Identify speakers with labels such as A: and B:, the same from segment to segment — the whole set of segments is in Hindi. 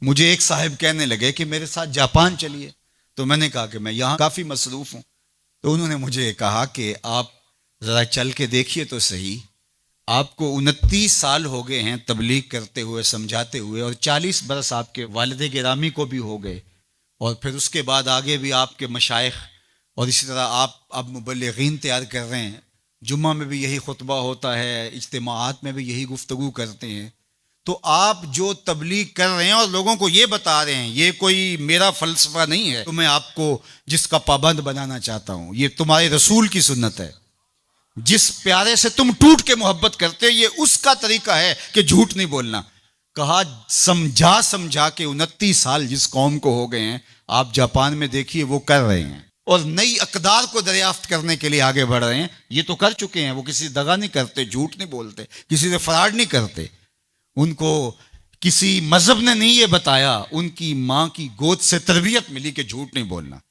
A: मुझे एक साहब कहने लगे कि मेरे साथ जापान चलिए। तो मैंने कहा कि मैं यहाँ काफ़ी मसरूफ़ हूँ। तो उन्होंने मुझे कहा कि आप ज़रा चल के देखिए तो सही, आपको 29 साल हो गए हैं तबलीग करते हुए, समझाते हुए, और 40 बरस आपके वालिद गिरामी को भी हो गए, और फिर उसके बाद आगे भी आपके मशाइख, और इसी तरह आप अब मुबल्लिगीन तैयार कर रहे हैं। जुम्मा में भी यही खुतबा होता है, इज्तिमाआत में भी यही गुफ्तगू करते हैं। तो आप जो तबलीग कर रहे हैं और लोगों को ये बता रहे हैं, ये कोई मेरा फ़लसफ़ा नहीं है, तो मैं आपको जिसका पाबंद बनाना चाहता हूँ, ये तुम्हारे रसूल की सुन्नत है। जिस प्यारे से तुम टूट के मोहब्बत करते हो, ये उसका तरीका है कि झूठ नहीं बोलना। कहा समझा समझा के 29 साल जिस कौम को हो गए हैं, आप जापान में देखिए वो कर रहे हैं, और नई अकदार को दरियाफ्त करने के लिए आगे बढ़ रहे हैं। ये तो कर चुके हैं, वो किसी से दगा नहीं करते, झूठ नहीं बोलते, किसी से फराड नहीं करते। उनको किसी मजहब ने नहीं ये बताया, उनकी माँ की गोद से तरबियत मिली कि झूठ नहीं बोलना।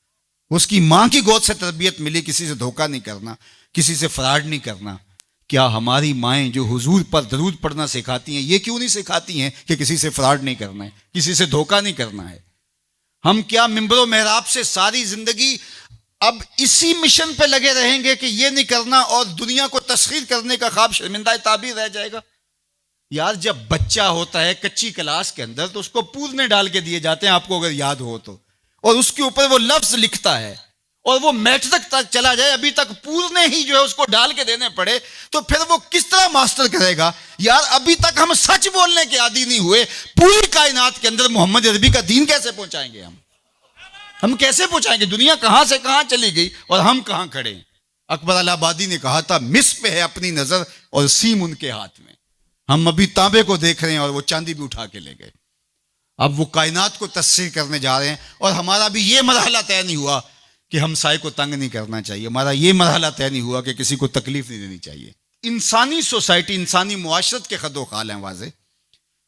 A: उसकी माँ की गोद से तरबियत मिली किसी से धोखा नहीं करना, किसी से फराड नहीं करना। क्या हमारी माएँ जो हुजूर पर दरूद पढ़ना सिखाती हैं, ये क्यों नहीं सिखाती हैं कि किसी से फराड नहीं करना है, किसी से धोखा नहीं करना है? हम क्या मिंबरो मेहराब से सारी जिंदगी अब इसी मिशन पे लगे रहेंगे कि ये नहीं करना, और दुनिया को तस्खीर करने का ख्वाब शर्मिंदा ताबीर रह जाएगा? यार, जब बच्चा होता है कच्ची क्लास के अंदर, तो उसको पूरने डाल के दिए जाते हैं, आपको अगर याद हो तो, और उसके ऊपर वो लफ्ज लिखता है, और वो मैट्रिक तक चला जाए, अभी तक पूरने ही जो है उसको डाल के देने पड़े, तो फिर वो किस तरह मास्टर करेगा? यार, अभी तक हम सच बोलने के आदी नहीं हुए। पूरी कायनात के अंदर मोहम्मद अरबी का दीन कैसे पहुंचाएंगे? हम कैसे पहुंचाएंगे? दुनिया कहां से कहां चली गई और हम कहां खड़े? अकबर अलाहाबादी ने कहा था, मिस पे है अपनी नजर और सीम उनके हाथ में। हम अभी तांबे को देख रहे हैं और वो चांदी भी उठा के ले गए। अब वो कायनात को तस्सीर करने जा रहे हैं, और हमारा भी ये मरहला तय नहीं हुआ कि हमसाए को तंग नहीं करना चाहिए। हमारा ये मरहला तय नहीं हुआ कि किसी को तकलीफ नहीं देनी चाहिए। इंसानी सोसाइटी, इंसानी मुआशरत के खदो खाल हैं वाज़े,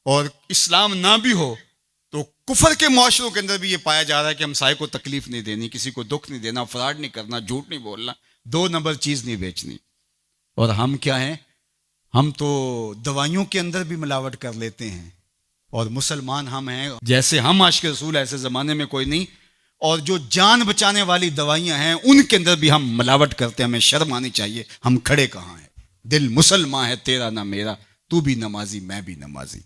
A: और इस्लाम ना भी हो तो कुफर के मुआशरों के अंदर भी ये पाया जा रहा है कि हमसाए को तकलीफ नहीं देनी, किसी को दुख नहीं देना, फ्रॉड नहीं करना, झूठ नहीं बोलना, 2 नंबर चीज़ नहीं बेचनी। और हम क्या हैं? हम तो दवाइयों के अंदर भी मिलावट कर लेते हैं, और मुसलमान हम हैं। जैसे हम आशिक रसूल, ऐसे ज़माने में कोई नहीं। और जो जान बचाने वाली दवाइयां हैं, उनके अंदर भी हम मिलावट करते हैं। हमें शर्म आनी चाहिए। हम खड़े कहाँ हैं? दिल मुसलमान है तेरा ना मेरा, तू भी नमाजी मैं भी नमाजी,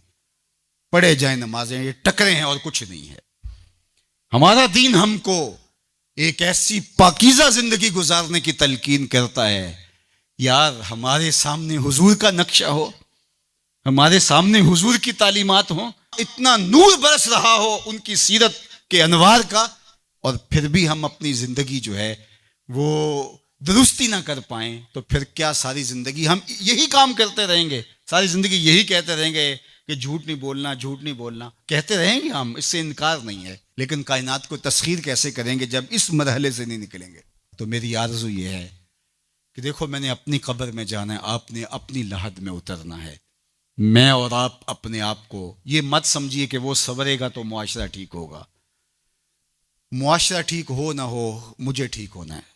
A: पढ़े जाए नमाजें, ये टकरे हैं और कुछ नहीं है। हमारा दीन हमको एक ऐसी पाकीज़ा जिंदगी गुजारने की तलकीन करता है। यार, हमारे सामने हुजूर का नक्शा हो, हमारे सामने हुजूर की तालीमात हो, इतना नूर बरस रहा हो उनकी सीरत के अनवार का, और फिर भी हम अपनी जिंदगी जो है वो दुरुस्ती ना कर पाएं, तो फिर क्या सारी जिंदगी हम यही काम करते रहेंगे? सारी जिंदगी यही कहते रहेंगे कि झूठ नहीं बोलना, झूठ नहीं बोलना, कहते रहेंगे हम, इससे इनकार नहीं है। लेकिन कायनात को तस्खीर कैसे करेंगे जब इस मरहले से नहीं निकलेंगे? तो मेरी आरज़ू ये है कि देखो, मैंने अपनी कब्र में जाना है, आपने अपनी लहद में उतरना है। मैं और आप अपने आप को ये मत समझिए कि वो संवरेगा तो मुआशरा ठीक होगा। मुआशरा ठीक हो ना हो, मुझे ठीक होना है।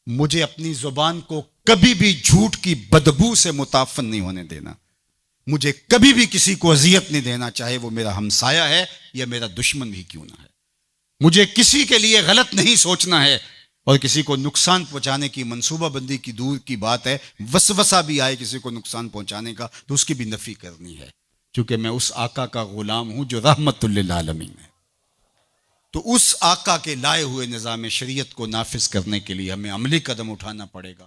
A: मुझे अपनी जुबान को कभी भी झूठ की बदबू से मुताफन नहीं होने देना। मुझे कभी भी किसी को अजियत नहीं देना, चाहे वो मेरा हमसाया है या मेरा दुश्मन भी क्यों ना है। मुझे किसी के लिए गलत नहीं सोचना है, और किसी को नुकसान पहुंचाने की मंसूबाबंदी की दूर की बात है। वसवसा भी आए किसी को नुकसान पहुंचाने का, तो उसकी भी नफी करनी है, क्योंकि मैं उस आका का गुलाम हूं जो रहमतुल लिल आलमीन है। तो उस आका के लाए हुए निज़ाम शरीयत को नाफिज करने के लिए हमें अमली कदम उठाना पड़ेगा।